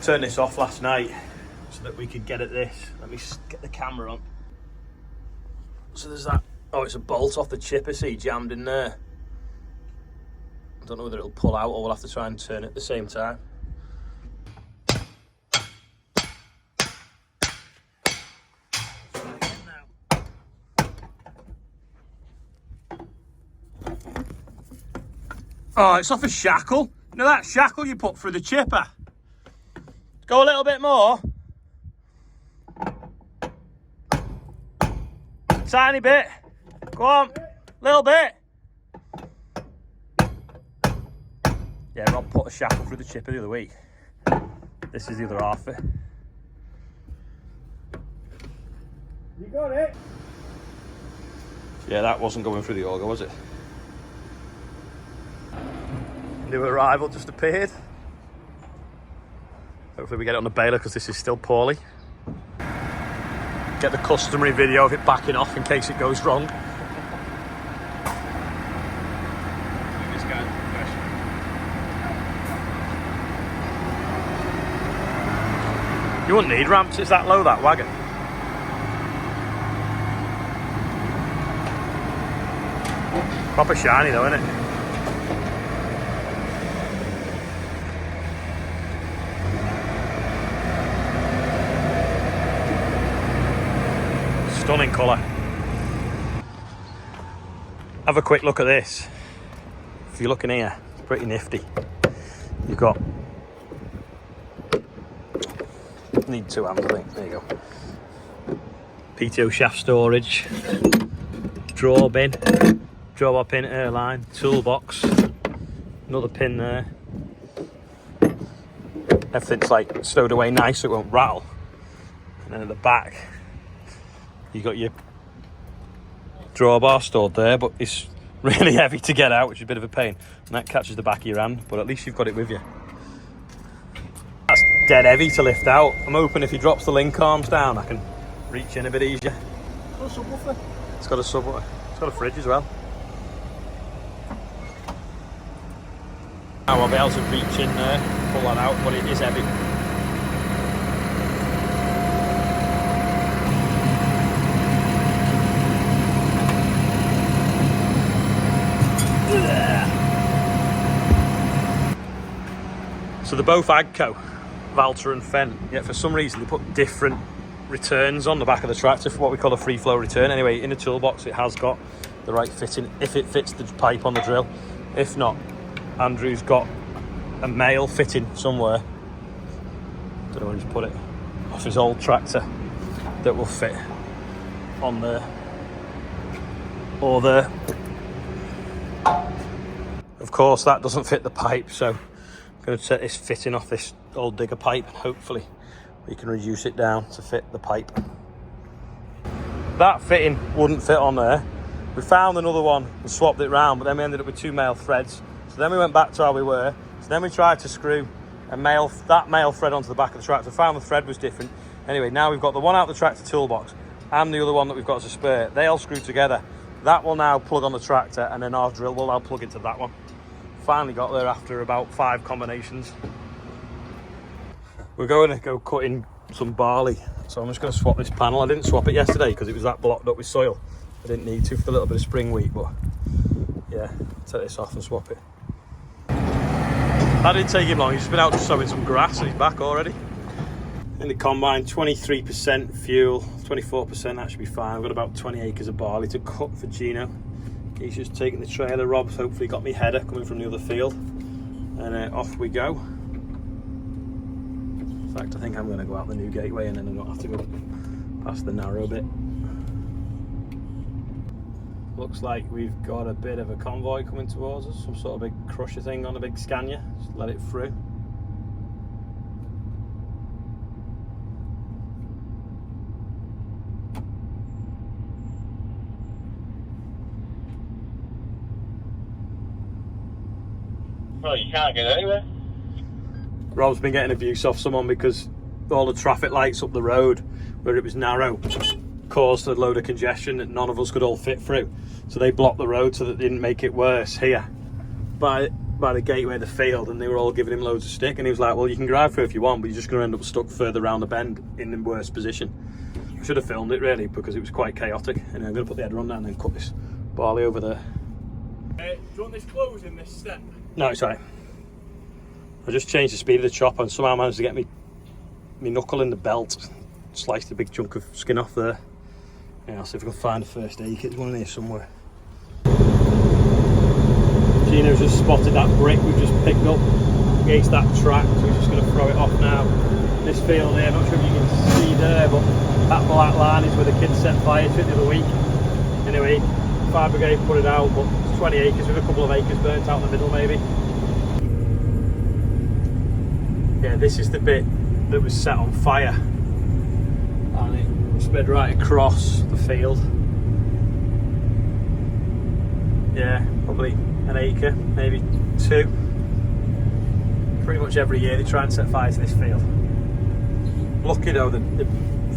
turned this off last night so that we could get at this. Let me get the camera on. So there's that. Oh, it's a bolt off the chipper, see, jammed in there. I don't know whether it'll pull out or we'll have to try and turn it at the same time. Oh, it's off a shackle. You know that shackle you put through the chipper? Go a little bit more. Tiny bit. Go on. Little bit. Yeah, Rob put a shackle through the chipper the other week. This is the other half of it. You got it? Yeah, that wasn't going through the auger, was it? New arrival just appeared. Hopefully we get it on the baler because this is still poorly. Get the customary video of it backing off in case it goes wrong. You wouldn't need ramps, it's that low, that wagon. Proper shiny though, isn't it? Stunning colour. Have a quick look at this. If you're looking here, it's pretty nifty. You've got, need two hands I think, there you go. PTO shaft storage, draw bin, drawbar pin, airline, toolbox, another pin there. Everything's like stowed away nice so it won't rattle. And then at the back, you got your drawbar stored there, but it's really heavy to get out, which is a bit of a pain. And that catches the back of your hand, but at least you've got it with you. That's dead heavy to lift out. I'm hoping if he drops the link arms down, I can reach in a bit easier. Got a subwoofer? It's got a subwoofer. It's got a fridge as well. Now I'll be able to reach in there, pull that out, but it is heavy. So they're both Agco, Valtra and Fendt, yet for some reason they put different returns on the back of the tractor for what we call a free flow return. Anyway, in the toolbox it has got the right fitting, if it fits the pipe on the drill. If not, Andrew's got a male fitting somewhere, don't know where he's put it, off his old tractor that will fit on there or there. Of course that doesn't fit the pipe, so I'm going to set this fitting off this old digger pipe and hopefully we can reduce it down to fit the pipe. That fitting wouldn't fit on there. We found another one and swapped it round, but then we ended up with two male threads. So then we went back to how we were. So then we tried to screw that male thread onto the back of the tractor. Found the thread was different. Anyway, now we've got the one out the tractor toolbox and the other one that we've got as a spare. They all screw together. That will now plug on the tractor and then our drill will now plug into that one. Finally got there after about 5 combinations. We're going to go cutting some barley, so I'm just going to swap this panel. I didn't swap it yesterday because it was that blocked up with soil. I didn't need to for a little bit of spring wheat, but yeah, take this off and swap it. That didn't take him long. He's just been out just sowing some grass and he's back already. In the combine, 23% fuel, 24%, that should be fine. I've got about 20 acres of barley to cut for Gino. He's just taking the trailer. Rob's hopefully got me header coming from the other field. And off we go. In fact, I think I'm going to go out the new gateway and then I'm going to have to go past the narrow bit. Looks like we've got a bit of a convoy coming towards us. Some sort of big crusher thing on a big Scania. Just let it through. Well, you can't get anywhere. Rob's been getting abuse off someone because all the traffic lights up the road where it was narrow caused a load of congestion that none of us could all fit through. So they blocked the road so that they didn't make it worse here. By by the gateway of the field, and they were all giving him loads of stick, and he was like, well, you can drive through if you want, but you're just going to end up stuck further around the bend in the worst position. I should have filmed it really, because it was quite chaotic. Anyway, I'm going to put the header on now and then cut this barley over there. Do you want this closing this step? No, it's alright. I just changed the speed of the chop and somehow managed to get me knuckle in the belt. Sliced a big chunk of skin off there. Yeah, I'll see if I can find the first ache. It's one in here somewhere. Gino's just spotted that brick we've just picked up against that track, so he's just going to throw it off now. This field here, I'm not sure if you can see there, but that black line is where the kids set fire to it the other week. Anyway, fire brigade put it out, but it's 20 acres with a couple of acres burnt out in the middle maybe. Yeah, this is the bit that was set on fire, and it spread right across the field. Yeah, probably an acre, maybe 2. Pretty much every year they try and set fire to this field. Lucky though, the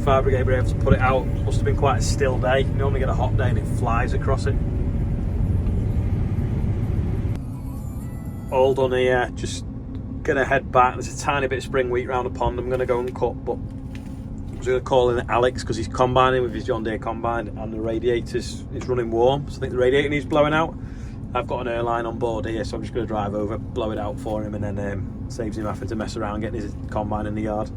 fire brigade were able to put it out. Must have been quite a still day. You normally get a hot day and it flies across it. All done here, just gonna head back. There's a tiny bit of spring wheat round the pond I'm gonna go and cut, but I was gonna call in Alex because he's combining with his John Deere combine and the radiator's is running warm, so I think the radiator needs blowing out. I've got an airline on board here, so I'm just gonna drive over, blow it out for him, and then saves him having to mess around getting his combine in the yard,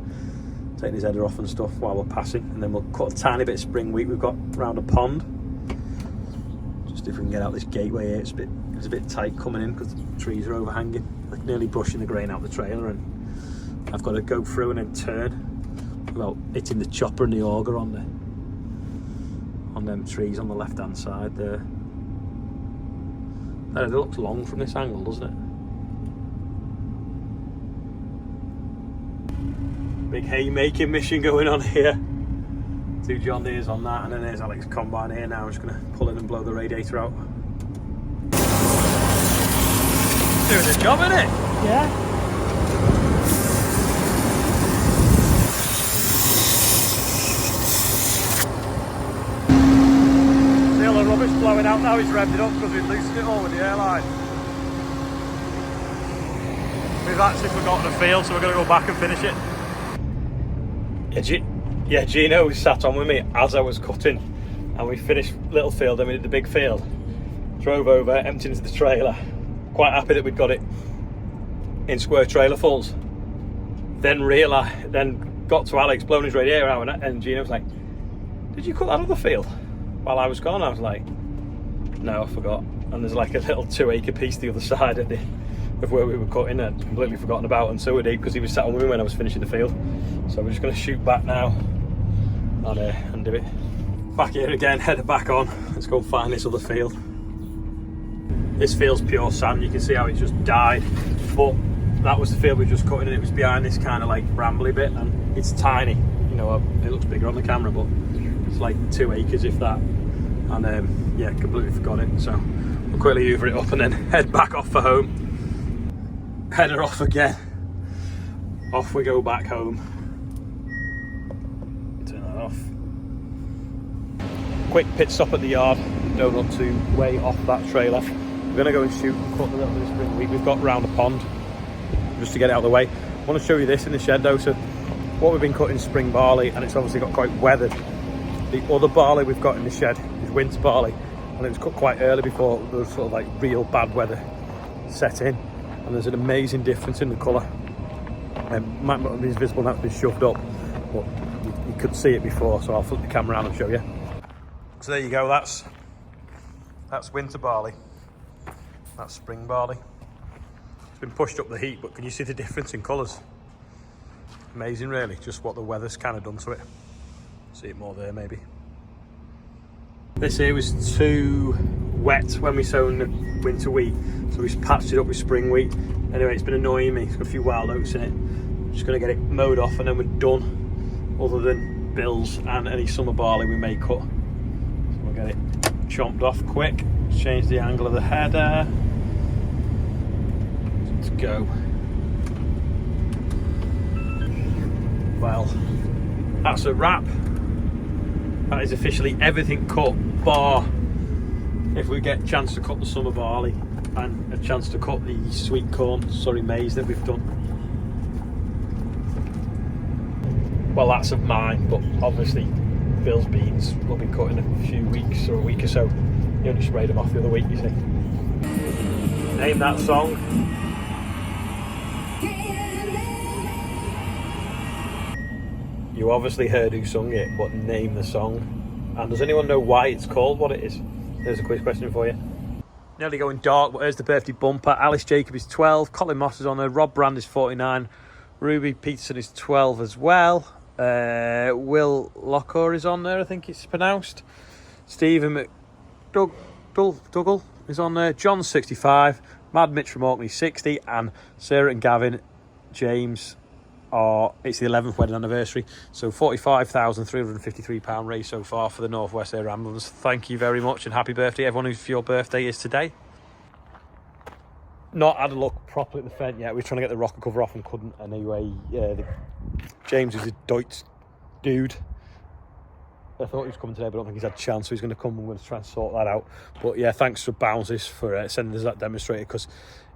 taking his header off and stuff while we're passing, and then we'll cut a tiny bit of spring wheat we've got round a pond. Just if we can get out this gateway here, it's a bit tight coming in because the trees are overhanging, like nearly brushing the grain out the trailer, and I've got to go through and then turn without hitting the chopper and the auger on them trees on the left hand side there. It looks long from this angle, doesn't it? Big haymaking mission going on here. 2 John Deere's on that, and then there's Alex's combine here now. I'm just going to pull in and blow the radiator out. Doing the job, isn't it? Yeah. See all the rubbish blowing out now, he's revved it up because we've loosened it all with the airline. We've actually forgotten the field, so we're going to go back and finish it. Yeah, Gino was sat on with me as I was cutting, and we finished little field, then we did the big field. Drove over, emptied into the trailer. Quite happy that we'd got it in square trailer fulls. Then got to Alex, blowing his radiator out, and Gino was like, "Did you cut that other field?" While I was gone, I was like, "No, I forgot." And there's like a little 2 acre piece the other side of where we were cutting. I'd completely forgotten about, and so would he, because he was sat on with me when I was finishing the field. So we're just going to shoot back now and do it. Back here again, header back on. Let's go find this other field. This field's pure sand. You can see how it just died, but that was the field we were just cutting, and it was behind this kind of like brambly bit, and it's tiny. You know, it looks bigger on the camera, but it's like 2 acres if that. And yeah, completely forgot it. So we'll quickly hoover it up and then head back off for home. Header off again. Off we go back home. Turn that off. Quick pit stop at the yard. Donut to way off that trailer. We're going to go and shoot and cut the little bit of spring wheat we've got round the pond, just to get it out of the way. I want to show you this in the shed though. So what we've been cutting spring barley, and it's obviously got quite weathered. The other barley we've got in the shed is winter barley, and it was cut quite early before the sort of like real bad weather set in, and there's an amazing difference in the colour. It might not be visible now, it's been shoved up, but you could see it before, so I'll flip the camera around and show you. So there you go, that's winter barley. That's spring barley. It's been pushed up the heat, but can you see the difference in colours? Amazing really, just what the weather's kind of done to it. See it more there maybe. This here was too wet when we sown the winter wheat, so we patched it up with spring wheat. Anyway, it's been annoying me, it's got a few wild oats in it. Just going to get it mowed off and then we're done, other than bills and any summer barley we may cut. So we'll get it chomped off quick, change the angle of the header. Let's go. Well, that's a wrap. That is officially everything cut, bar if we get a chance to cut the summer barley. and a chance to cut the sweet corn, sorry, maize that we've done. Well, that's of mine, but obviously Bill's beans will be cut in a few weeks or a week or so. He only sprayed them off the other week, you see. Name that song. You obviously heard who sung it, but name the song. And does anyone know why it's called what it is? There's a quiz question for you. Nearly going dark, but here's the birthday bumper. Alice Jacob is 12, Colin Moss is on there, Rob Brand is 49, Ruby Peterson is 12 as well. Will Lockor is on there, I think it's pronounced. Stephen McDougall is on there. John's 65, Mad Mitch from Orkney 60, and Sarah and Gavin James it's the 11th wedding anniversary. So £45,353 raised so far for the North West Air Ambulance. Thank you very much and happy birthday everyone whose your birthday is today. Not had a look properly at the fence yet. We were trying to get the rocker cover off and couldn't. Anyway, James is a Deutsch dude. I thought he was coming today, but I don't think he's had a chance, so he's going to come and we're going to try and sort that out. But yeah, thanks for Bounces for sending us that demonstrator, because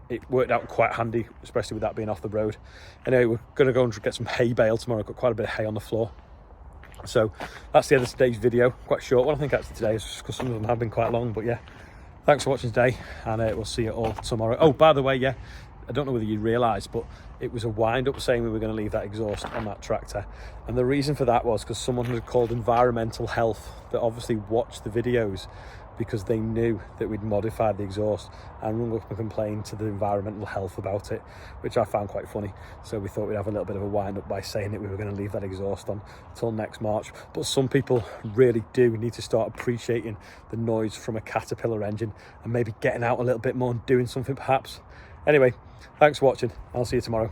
it worked out quite handy, especially with that being off the road. Anyway, we're going to go and get some hay bale tomorrow. I've got quite a bit of hay on the floor. So that's the end of today's video. Quite a short one, I think, actually, today, because some of them have been quite long. But yeah, thanks for watching today, and we'll see you all tomorrow. Oh, by the way, yeah, I don't know whether you realised, but it was a wind-up saying we were going to leave that exhaust on that tractor. And the reason for that was because someone had called Environmental Health that obviously watched the videos, because they knew that we'd modified the exhaust, and rung up and complained to the Environmental Health about it, which I found quite funny. So we thought we'd have a little bit of a wind-up by saying that we were going to leave that exhaust on till next March. But some people really do need to start appreciating the noise from a Caterpillar engine and maybe getting out a little bit more and doing something perhaps. Anyway, thanks for watching. I'll see you tomorrow.